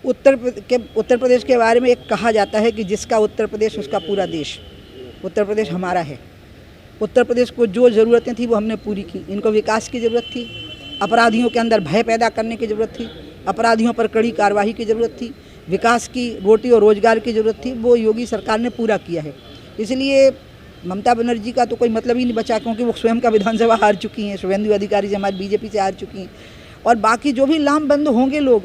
उत्तर प्रदेश के बारे में एक कहा जाता है कि जिसका उत्तर प्रदेश उसका पूरा देश। उत्तर प्रदेश हमारा है। उत्तर प्रदेश को जो ज़रूरतें थी वो हमने पूरी की। इनको विकास की ज़रूरत थी, अपराधियों के अंदर भय पैदा करने की ज़रूरत थी, अपराधियों पर कड़ी कार्रवाई की ज़रूरत थी, विकास की, रोटी और रोज़गार की ज़रूरत थी। वो योगी सरकार ने पूरा किया है। इसलिए ममता बनर्जी का तो कोई मतलब ही नहीं बचा, क्योंकि वो स्वयं का विधानसभा हार चुकी हैं, शुभेंदु अधिकारी से हमारी बीजेपी से हार चुकी हैं। और बाकी जो भी लामबंद होंगे लोग,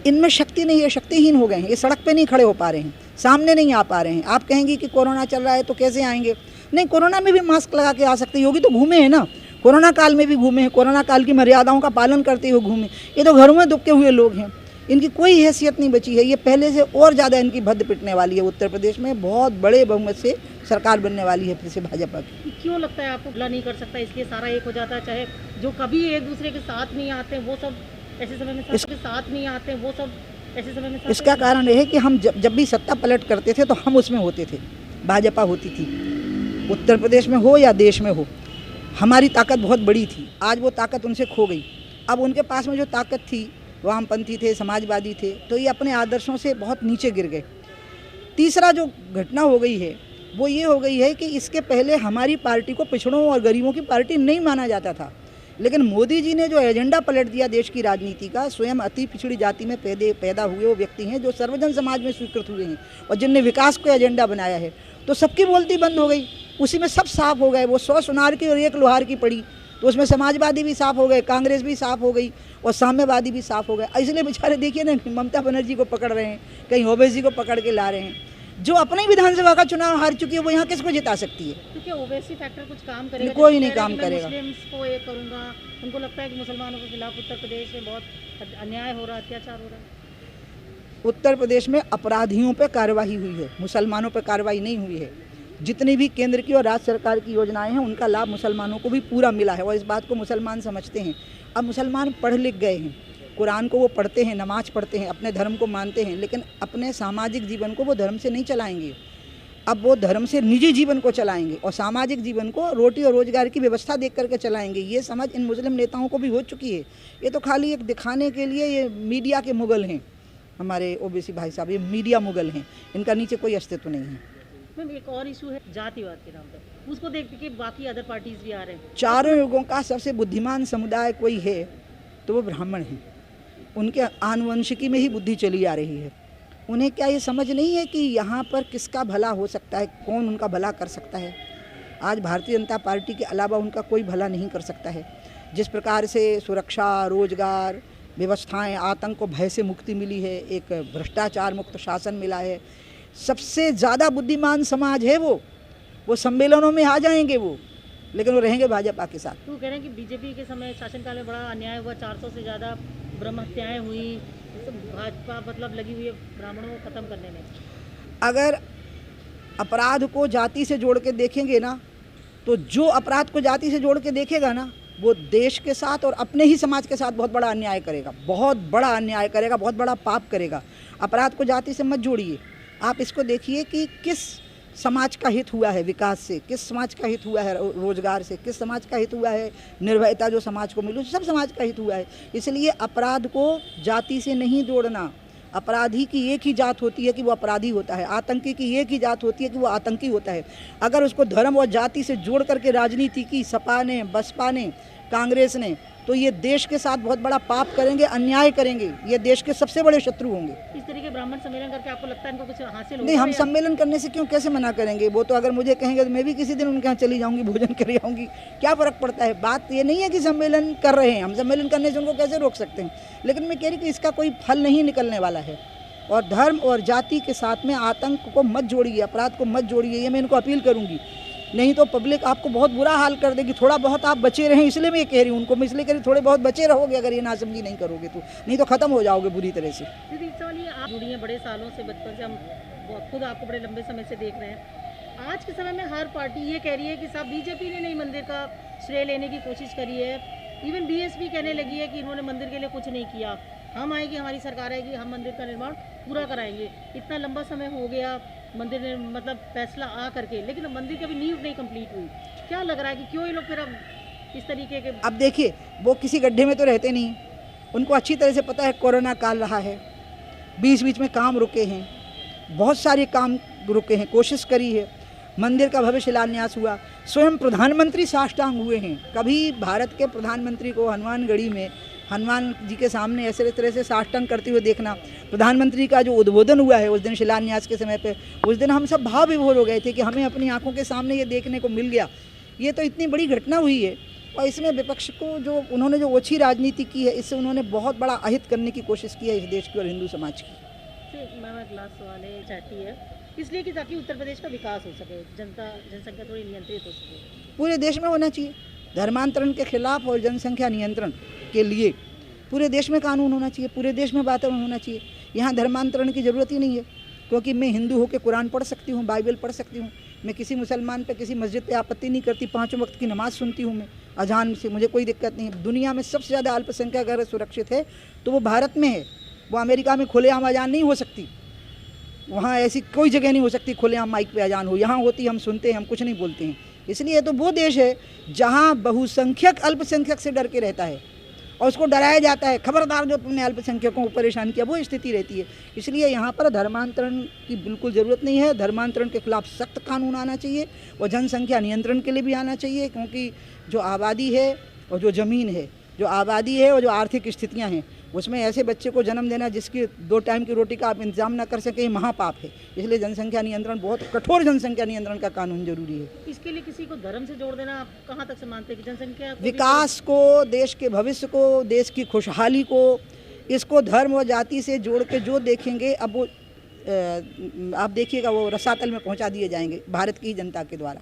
इनमें शक्ति नहीं है, शक्तिहीन हो गए हैं। ये सड़क पे नहीं खड़े हो पा रहे हैं, सामने नहीं आ पा रहे हैं। आप कहेंगे कि कोरोना चल रहा है तो कैसे आएंगे? नहीं, कोरोना में भी मास्क लगा के आ सकते हैं। योगी तो घूमे हैं ना, कोरोना काल में भी घूमे हैं, कोरोना काल की मर्यादाओं का पालन करते हुए घूमे। ये तो घरों में दुबके हुए लोग हैं, इनकी कोई हैसियत नहीं बची है। ये पहले से और ज़्यादा इनकी भद्द पिटने वाली है। उत्तर प्रदेश में बहुत बड़े बहुमत से सरकार बनने वाली है फिर से भाजपा की। क्यों लगता है आपको भला नहीं कर सकता, इसलिए सारा एक हो जाता है? चाहे जो कभी एक दूसरे के साथ नहीं आते वो सब ऐसे समय में साथ नहीं आते, वो सब ऐसे समय में साथ। इसका कारण यह है कि हम जब भी सत्ता पलट करते थे तो हम उसमें होते थे, भाजपा होती थी। उत्तर प्रदेश में हो या देश में हो, हमारी ताकत बहुत बड़ी थी। आज वो ताकत उनसे खो गई। अब उनके पास में जो ताकत थी, वामपंथी थे, समाजवादी थे, तो ये अपने आदर्शों से बहुत नीचे गिर गए। तीसरा जो घटना हो गई है वो ये हो गई है कि इसके पहले हमारी पार्टी को पिछड़ों और गरीबों की पार्टी नहीं माना जाता था, लेकिन मोदी जी ने जो एजेंडा पलट दिया देश की राजनीति का, स्वयं अति पिछड़ी जाति में पैदा हुए वो व्यक्ति हैं जो सर्वजन समाज में स्वीकृत हुए हैं और जिनने विकास को एजेंडा बनाया है, तो सबकी बोलती बंद हो गई। उसी में सब साफ हो गए। वो 100 सुनार की और 1 लोहार की पड़ी, तो उसमें समाजवादी भी साफ हो गए, कांग्रेस भी साफ हो गई और साम्यवादी भी साफ हो गए। इसलिए बेचारे देखिए ना, ममता बनर्जी को पकड़ रहे हैं, कहीं ओवैसी को पकड़ के ला रहे हैं। जो अपने विधानसभा का चुनाव हार चुकी है वो यहाँ किसको जिता सकती है? तो क्या ओवैसी फैक्टर कुछ काम करेगा? कोई नहीं काम करेगा। मुस्लिम्स को एक करूँगा, उनको लगता है कि मुसलमानों के खिलाफ उत्तर प्रदेश में बहुत अन्याय हो रहा है, अत्याचार हो रहा है। उत्तर प्रदेश में अपराधियों पर कार्रवाई हुई है, मुसलमानों पर कार्रवाई नहीं हुई है। जितनी भी केंद्र की और राज्य सरकार की योजनाएं हैं उनका लाभ मुसलमानों को भी पूरा मिला है और इस बात को मुसलमान समझते हैं। अब मुसलमान पढ़ लिख गए हैं, कुरान को वो पढ़ते हैं, नमाज पढ़ते हैं, अपने धर्म को मानते हैं, लेकिन अपने सामाजिक जीवन को वो धर्म से नहीं चलाएंगे। अब वो धर्म से निजी जीवन को चलाएंगे और सामाजिक जीवन को रोटी और रोजगार की व्यवस्था देख करके चलाएंगे। ये समझ इन मुस्लिम नेताओं को भी हो चुकी है। ये तो खाली एक दिखाने के लिए ये मीडिया के मुगल हैं, हमारे ओबीसी भाई साहब, ये मीडिया मुगल हैं, इनका नीचे कोई अस्तित्व नहीं है। मैम, एक और इशू है जातिवाद के नाम पर, उसको देख के बाकी अदर पार्टीज भी आ रहे हैं। चारों युगों का सबसे बुद्धिमान समुदाय कोई है तो वो ब्राह्मण हैं। उनके आनुवंशिकी में ही बुद्धि चली आ रही है। उन्हें क्या ये समझ नहीं है कि यहाँ पर किसका भला हो सकता है, कौन उनका भला कर सकता है? आज भारतीय जनता पार्टी के अलावा उनका कोई भला नहीं कर सकता है। जिस प्रकार से सुरक्षा, रोजगार, व्यवस्थाएं, आतंक को भय से मुक्ति मिली है, एक भ्रष्टाचार मुक्त शासन मिला है, सबसे ज़्यादा बुद्धिमान समाज है वो सम्मेलनों में आ जाएंगे वो, लेकिन वो रहेंगे भाजपा के साथ। तो कह रहे हैं कि बीजेपी के समय शासनकाल में बड़ा अन्याय हुआ, 400 से ज़्यादा ब्रह्म हत्याएँ हुई, भाजपा मतलब लगी हुई है ब्राह्मणों को ख़त्म करने में। अगर अपराध को जाति से जोड़ के देखेंगे ना, तो जो अपराध को जाति से जोड़ के देखेगा ना, वो देश के साथ और अपने ही समाज के साथ बहुत बड़ा अन्याय करेगा, बहुत बड़ा अन्याय करेगा, बहुत बड़ा पाप करेगा। अपराध को जाति से मत जोड़िए। आप इसको देखिए कि किस समाज का हित हुआ है विकास से, किस समाज का हित हुआ है रोजगार से, किस समाज का हित हुआ है निर्भयता जो समाज को मिली, सब समाज का हित हुआ है। इसलिए अपराध को जाति से नहीं जोड़ना। अपराधी की एक ही जात होती है कि वो अपराधी होता है, आतंकी की एक ही जात होती है कि वो आतंकी होता है। अगर उसको धर्म और जाति से जोड़ करके राजनीति की सपा ने, बसपा ने, कांग्रेस ने, तो ये देश के साथ बहुत बड़ा पाप करेंगे, अन्याय करेंगे। ये देश के सबसे बड़े शत्रु होंगे। इस तरीके ब्राह्मण सम्मेलन करके आपको लगता है इनको कुछ हासिल होगा? नहीं, हम सम्मेलन करने से क्यों, कैसे मना करेंगे? वो तो अगर मुझे कहेंगे तो मैं भी किसी दिन उनके यहाँ चली जाऊंगी, भोजन कर आऊँगी, क्या फ़र्क पड़ता है? बात ये नहीं है कि सम्मेलन कर रहे हैं, हम सम्मेलन करने से उनको कैसे रोक सकते हैं, लेकिन मैं कह रही कि इसका कोई फल नहीं निकलने वाला है। और धर्म और जाति के साथ में आतंक को मत जोड़िए, अपराध को मत जोड़िए, ये मैं इनको अपील करूँगी। नहीं तो पब्लिक आपको बहुत बुरा हाल कर देगी। थोड़ा बहुत आप बचे रहें, इसलिए मैं ये कह रही हूँ उनको, मैं इसलिए कह रही थोड़े बहुत बचे रहोगे अगर ये नासमझी नहीं करोगे तो, नहीं तो ख़त्म हो जाओगे बुरी तरह से। दीदी चलिए, आप जुड़ी हैं बड़े सालों से, बचपन से, हम खुद आपको बड़े लंबे समय से देख रहे हैं। आज के समय में हर पार्टी ये कह रही है कि साहब बीजेपी ने नहीं मंदिर का श्रेय लेने की कोशिश करी है। इवन बीएसपी कहने लगी है कि इन्होंने मंदिर के लिए कुछ नहीं किया, हम आएगी, हमारी सरकार आएगी, हम मंदिर का निर्माण पूरा कराएंगे। इतना लंबा समय हो गया मंदिर ने मतलब फैसला आ करके, लेकिन मंदिर की अभी नींव नहीं कंप्लीट हुई। क्या लग रहा है कि क्यों ये लोग फिर अब इस तरीके के? अब देखिए, वो किसी गड्ढे में तो रहते नहीं, उनको अच्छी तरह से पता है कोरोना काल रहा है, बीच बीच में काम रुके हैं, बहुत सारे काम रुके हैं, कोशिश करी है। मंदिर का भव्य शिलान्यास हुआ, स्वयं प्रधानमंत्री साष्टांग हुए हैं। कभी भारत के प्रधानमंत्री को हनुमानगढ़ी में हनुमान जी के सामने ऐसे तरह से साष्टांग करते हुए देखना। प्रधानमंत्री का जो उद्बोधन हुआ है उस दिन शिलान्यास के समय पे, उस दिन हम सब भाव विभोर हो गए थे कि हमें अपनी आंखों के सामने ये देखने को मिल गया। ये तो इतनी बड़ी घटना हुई है और इसमें विपक्ष को जो उन्होंने जो ओछी राजनीति की है, इससे उन्होंने बहुत बड़ा अहित करने की कोशिश की है इस देश की और हिंदू समाज की। मैम अगला सवाल है, चाहती है इसलिए कि ताकि उत्तर प्रदेश का विकास हो सके, जनसंख्या थोड़ी नियंत्रित हो सके। पूरे देश में होना चाहिए धर्मांतरण के खिलाफ और जनसंख्या नियंत्रण के लिए पूरे देश में कानून होना चाहिए, पूरे देश में वातावरण होना चाहिए। यहाँ धर्मांतरण की ज़रूरत ही नहीं है, क्योंकि मैं हिंदू होकर कुरान पढ़ सकती हूँ, बाइबल पढ़ सकती हूँ। मैं किसी मुसलमान पे, किसी मस्जिद पे आपत्ति नहीं करती। 5 वक्त की नमाज़ सुनती हूँ मैं अजान से, मुझे कोई दिक्कत नहीं है। दुनिया में सबसे ज़्यादा अल्पसंख्यक अगर सुरक्षित है तो वो भारत में है। वो अमेरिका में खुलेआम अजान नहीं हो सकती, वहाँ ऐसी कोई जगह नहीं हो सकती खुलेआम माइक पे अजान हो। यहाँ होती, हम सुनते हैं, हम कुछ नहीं बोलते हैं। इसलिए तो वो देश है जहाँ बहुसंख्यक अल्पसंख्यक से डर के रहता है और उसको डराया जाता है, खबरदार जो तुमने अल्पसंख्यकों को परेशान किया, वो स्थिति रहती है। इसलिए यहाँ पर धर्मांतरण की बिल्कुल ज़रूरत नहीं है। धर्मांतरण के खिलाफ सख्त कानून आना चाहिए और जनसंख्या नियंत्रण के लिए भी आना चाहिए, क्योंकि जो आबादी है और जो ज़मीन है, जो आबादी है और जो आर्थिक स्थितियाँ हैं, उसमें ऐसे बच्चे को जन्म देना जिसकी 2 टाइम की रोटी का आप इंतजाम ना कर सकें, महापाप है। इसलिए जनसंख्या नियंत्रण, बहुत कठोर जनसंख्या नियंत्रण का कानून जरूरी है। इसके लिए किसी को धर्म से जोड़ देना आप कहाँ तक से मानते हैं कि जनसंख्या विकास को, देश के भविष्य को, देश की खुशहाली को, इसको धर्म और जाति से जोड़ के जो देखेंगे, अब वो आप देखिएगा वो रसातल में पहुंचा दिए जाएंगे भारत की जनता के द्वारा।